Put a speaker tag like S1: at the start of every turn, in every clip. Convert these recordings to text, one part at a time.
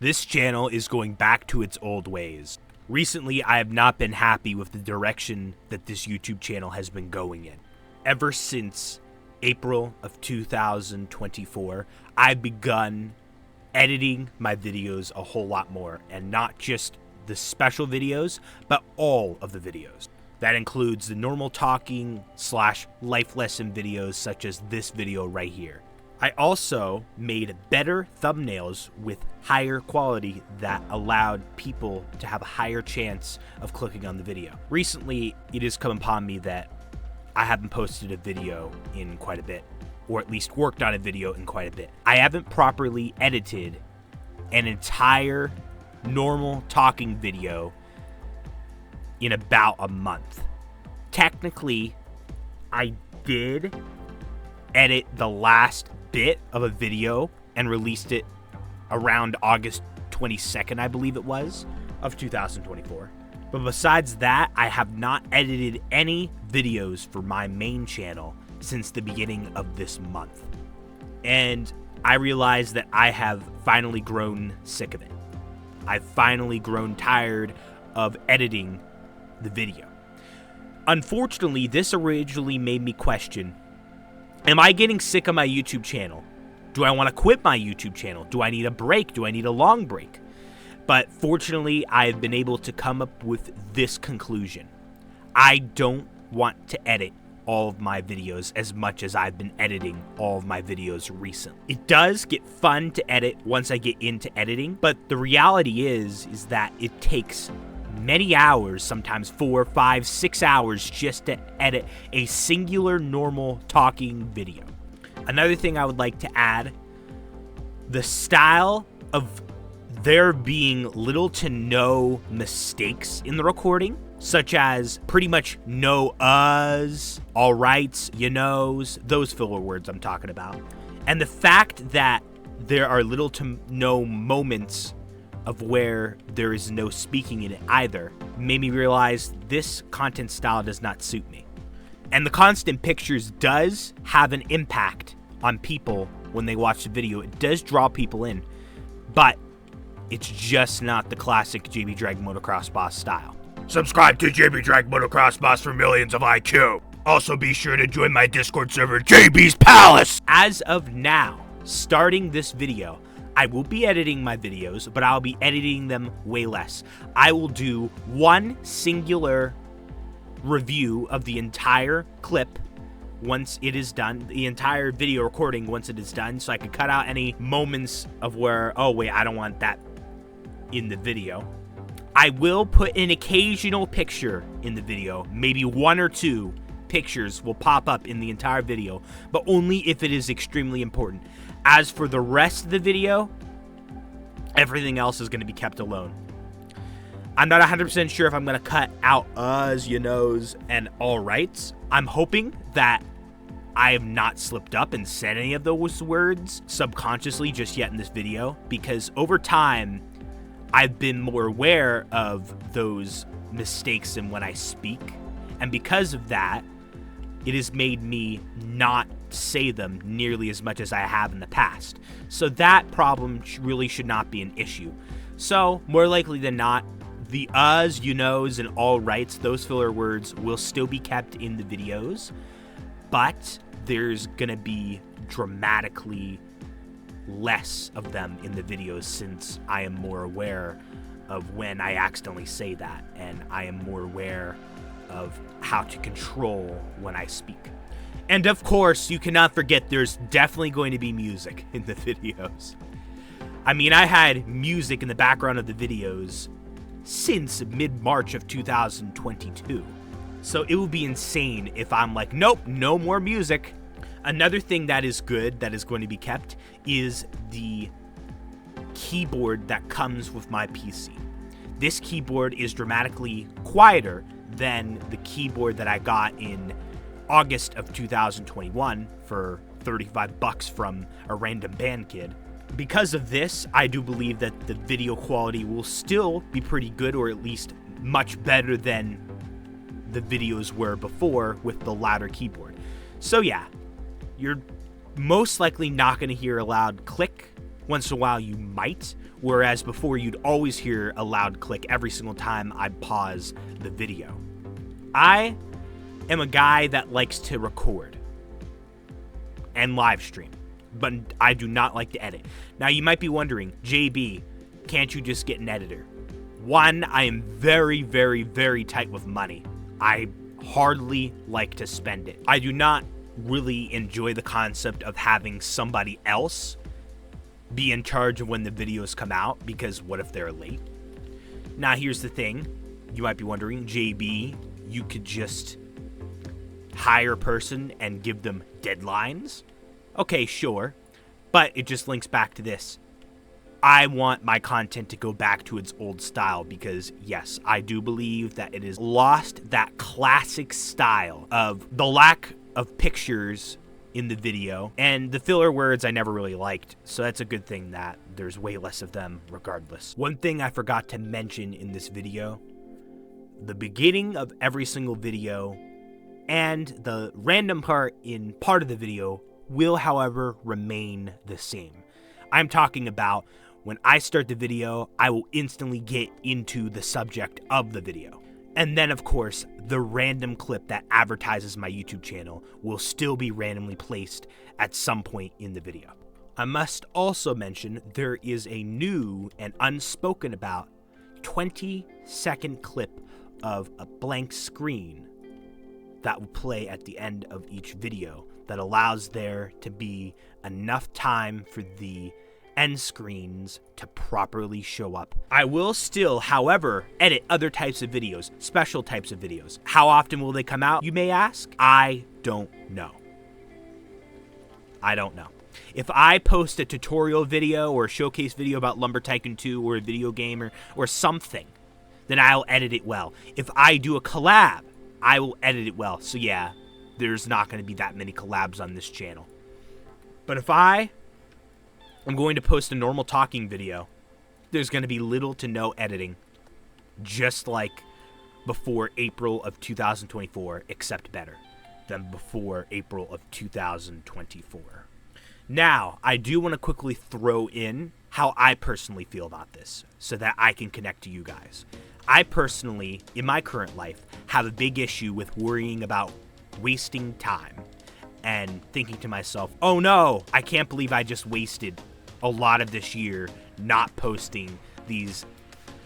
S1: This channel is going back to its old ways. Recently, I have not been happy with the direction that this YouTube channel has been going in. Ever since April of 2024, I've begun editing my videos a whole lot more, and not just the special videos, but all of the videos. That includes the normal talking / life lesson videos such as this video right here. I also made better thumbnails with higher quality that allowed people to have a higher chance of clicking on the video. Recently, it has come upon me that I haven't posted a video in quite a bit, or at least worked on a video in quite a bit. I haven't properly edited an entire normal talking video in about a month. Technically, I did edit the last bit of a video and released it around August 22nd, I believe it was, of 2024. But besides that, I have not edited any videos for my main channel since the beginning of this month. And I realized that I have finally grown sick of it. I've finally grown tired of editing the video. Unfortunately, this originally made me question, am I getting sick of my YouTube channel? Do I want to quit my YouTube channel? Do I need a break? Do I need a long break? But fortunately, I've been able to come up with this conclusion. I don't want to edit all of my videos as much as I've been editing all of my videos recently. It does get fun to edit once I get into editing, but the reality is that it takes many hours, sometimes 4, 5, 6 hours just to edit a singular normal talking video. Another thing I would like to add, the style of there being little to no mistakes in the recording, such as pretty much no uhs, alrights, you knows, those filler words I'm talking about. And the fact that there are little to no moments of where there is no speaking in it either made me realize this content style does not suit me. And the constant pictures does have an impact on people when they watch the video. It does draw people in, but it's just not the classic JB dragmotoxboss style.
S2: Subscribe to JB dragmotoxboss for millions of IQ. Also be sure to join my Discord server, JB's Palace.
S1: As of now, starting this video, I will be editing my videos, but I'll be editing them way less. I will do one singular review of the entire clip once it is done, the entire video recording once it is done, so I can cut out any moments of where, oh wait, I don't want that in the video. I will put an occasional picture in the video, maybe 1 or 2 pictures will pop up in the entire video, but only if it is extremely important. As for the rest of the video, everything else is going to be kept alone. I'm not 100% sure if I'm going to cut out uhs, you knows, and alrights. I'm hoping that I have not slipped up and said any of those words subconsciously just yet in this video, because over time, I've been more aware of those mistakes in when I speak, and because of that, it has made me not say them nearly as much as I have in the past. So that problem really should not be an issue. So, more likely than not, the uhs, you knows, and all rights, those filler words will still be kept in the videos, but there's gonna be dramatically less of them in the videos since I am more aware of when I accidentally say that, and I am more aware of how to control when I speak. And of course, you cannot forget there's definitely going to be music in the videos. I mean, I had music in the background of the videos since mid-March of 2022. So it would be insane if I'm like, nope, no more music. Another thing that is good that is going to be kept is the keyboard that comes with my PC. This keyboard is dramatically quieter than the keyboard that I got in August of 2021 for $35 from a random band kid. Because of this, I do believe that the video quality will still be pretty good, or at least much better than the videos were before with the louder keyboard. So yeah, you're most likely not going to hear a loud click. Once in a while you might, whereas before you'd always hear a loud click every single time I pause the video. I am a guy that likes to record and live stream, but I do not like to edit. Now you might be wondering, JB, can't you just get an editor? One, I am very, very, very tight with money. I hardly like to spend it. I do not really enjoy the concept of having somebody else be in charge of when the videos come out, because what if they're late? Now here's the thing, you might be wondering, JB, you could just hire a person and give them deadlines? Okay, sure, but it just links back to this. I want my content to go back to its old style because, yes, I do believe that it has lost that classic style of the lack of pictures in the video, and the filler words I never really liked, so that's a good thing that there's way less of them regardless. One thing I forgot to mention in this video, the beginning of every single video and the random part in part of the video will, however, remain the same. I'm talking about when I start the video, I will instantly get into the subject of the video. And then, of course, the random clip that advertises my YouTube channel will still be randomly placed at some point in the video. I must also mention there is a new and unspoken about 20-second clip of a blank screen that will play at the end of each video that allows there to be enough time for the end screens to properly show up. I will still, however, edit other types of videos, special types of videos. How often will they come out, you may ask? I don't know. I don't know. If I post a tutorial video or a showcase video about Lumber Tycoon 2 or a video game or something, then I'll edit it well. If I do a collab, I will edit it well. So yeah, there's not going to be that many collabs on this channel. But if I'm going to post a normal talking video, there's going to be little to no editing, just like before April of 2024, except better than before April of 2024. Now, I do want to quickly throw in how I personally feel about this so that I can connect to you guys. I personally, in my current life, have a big issue with worrying about wasting time and thinking to myself, oh no, I can't believe I just wasted a lot of this year not posting these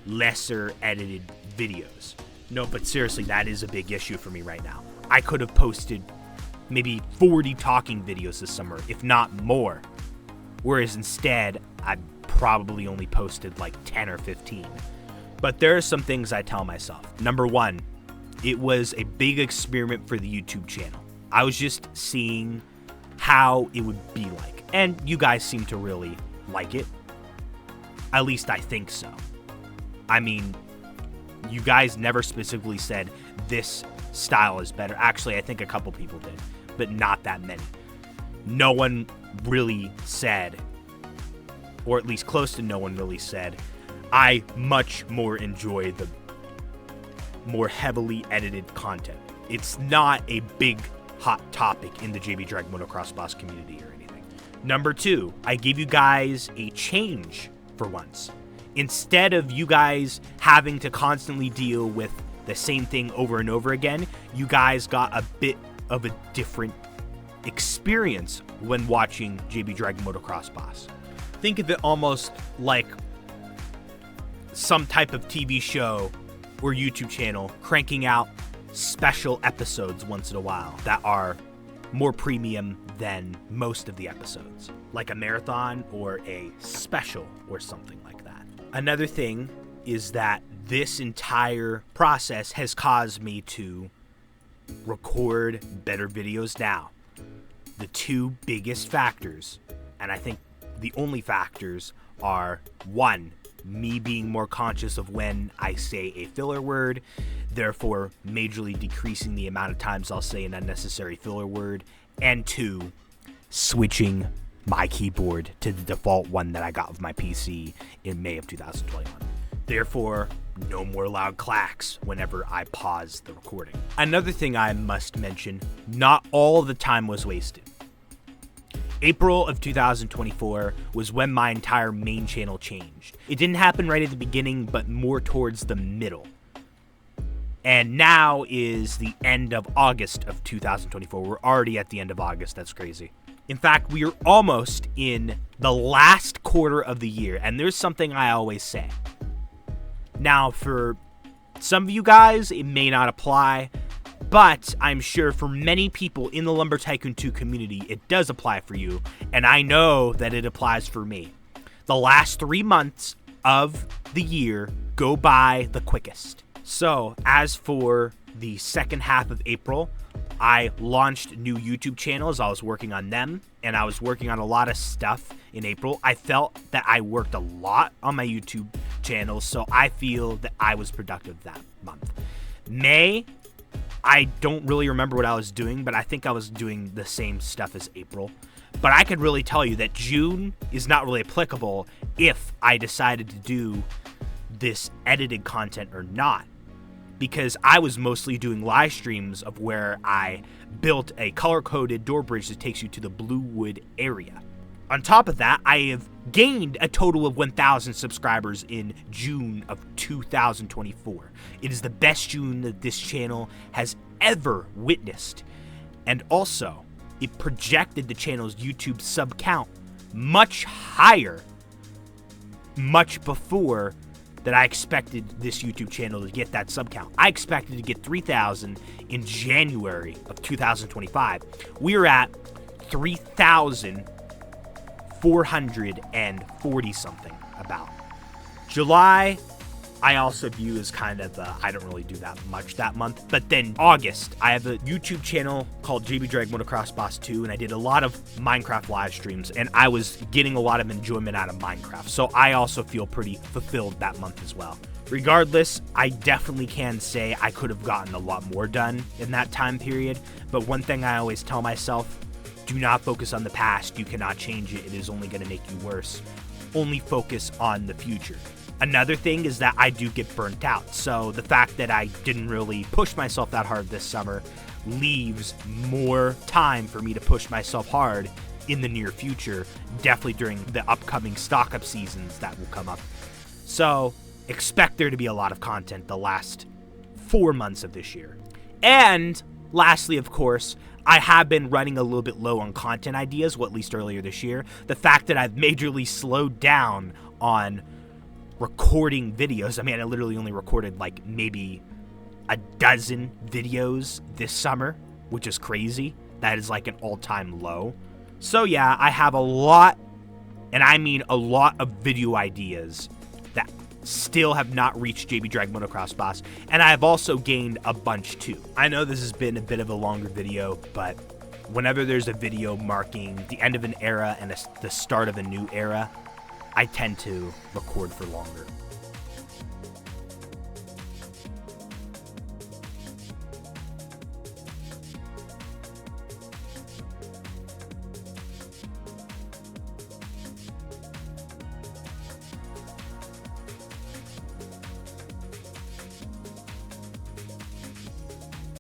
S1: lesser edited videos. No, but seriously, that is a big issue for me right now. I could have posted maybe 40 talking videos this summer, if not more. Whereas instead, I probably only posted like 10 or 15. But there are some things I tell myself. Number one, it was a big experiment for the YouTube channel. I was just seeing how it would be like. And you guys seem to really like it. At least I think so. I mean, you guys never specifically said this style is better. Actually, I think a couple people did, but not that many. No one really said, or at least close to no one really said, I much more enjoy the more heavily edited content. It's not a big hot topic in the JB dragmotoxboss community or anything. Number two, I gave you guys a change for once. Instead of you guys having to constantly deal with the same thing over and over again, you guys got a bit of a different experience when watching JB dragmotoxboss. Think of it almost like some type of TV show or YouTube channel cranking out special episodes once in a while that are more premium than most of the episodes, like a marathon or a special or something like that. Another thing is that this entire process has caused me to record better videos now. The two biggest factors, and I think the only factors, are one, me being more conscious of when I say a filler word, therefore majorly decreasing the amount of times I'll say an unnecessary filler word, and two, switching my keyboard to the default one that I got with my PC in May of 2021. Therefore, no more loud clacks whenever I pause the recording. Another thing I must mention, not all the time was wasted. April of 2024 was when my entire main channel changed. It didn't happen right at the beginning, but more towards the middle. And now is the end of August of 2024. We're already at the end of August. That's crazy. In fact, we are almost in the last quarter of the year. And there's something I always say. Now, for some of you guys, it may not apply. But I'm sure for many people in the Lumber Tycoon 2 community, it does apply for you. And I know that it applies for me. The last 3 months of the year go by the quickest. So, as for the second half of April, I launched new YouTube channels. I was working on them, and I was working on a lot of stuff in April. I felt that I worked a lot on my YouTube channels, so I feel that I was productive that month. May, I don't really remember what I was doing, but I think I was doing the same stuff as April. But I could really tell you that June is not really applicable if I decided to do this edited content or not. Because I was mostly doing live streams of where I built a color-coded door bridge that takes you to the Bluewood area. On top of that, I have gained a total of 1,000 subscribers in June of 2024. It is the best June that this channel has ever witnessed. And also, it projected the channel's YouTube sub count much higher, much before that I expected this YouTube channel to get that sub count. I expected to get 3,000 in January of 2025. We're at 3,440 something about. July, I also view as kind of, I don't really do that much that month. But then August, I have a YouTube channel called dragmotoxboss 2, and I did a lot of Minecraft live streams, and I was getting a lot of enjoyment out of Minecraft. So I also feel pretty fulfilled that month as well. Regardless, I definitely can say I could have gotten a lot more done in that time period. But one thing I always tell myself, do not focus on the past. You cannot change it. It is only going to make you worse. Only focus on the future. Another thing is that I do get burnt out. So the fact that I didn't really push myself that hard this summer leaves more time for me to push myself hard in the near future, definitely during the upcoming stock-up seasons that will come up. So expect there to be a lot of content the last 4 months of this year. And lastly, of course, I have been running a little bit low on content ideas, well, at least earlier this year. The fact that I've majorly slowed down on recording videos. I mean, I literally only recorded like maybe a dozen videos this summer, which is crazy. That is like an all-time low. So yeah, I have a lot, and I mean a lot of video ideas that still have not reached JB Drag Motocross, and I have also gained a bunch too. I know this has been a bit of a longer video, but whenever there's a video marking the end of an era and the start of a new era, I tend to record for longer.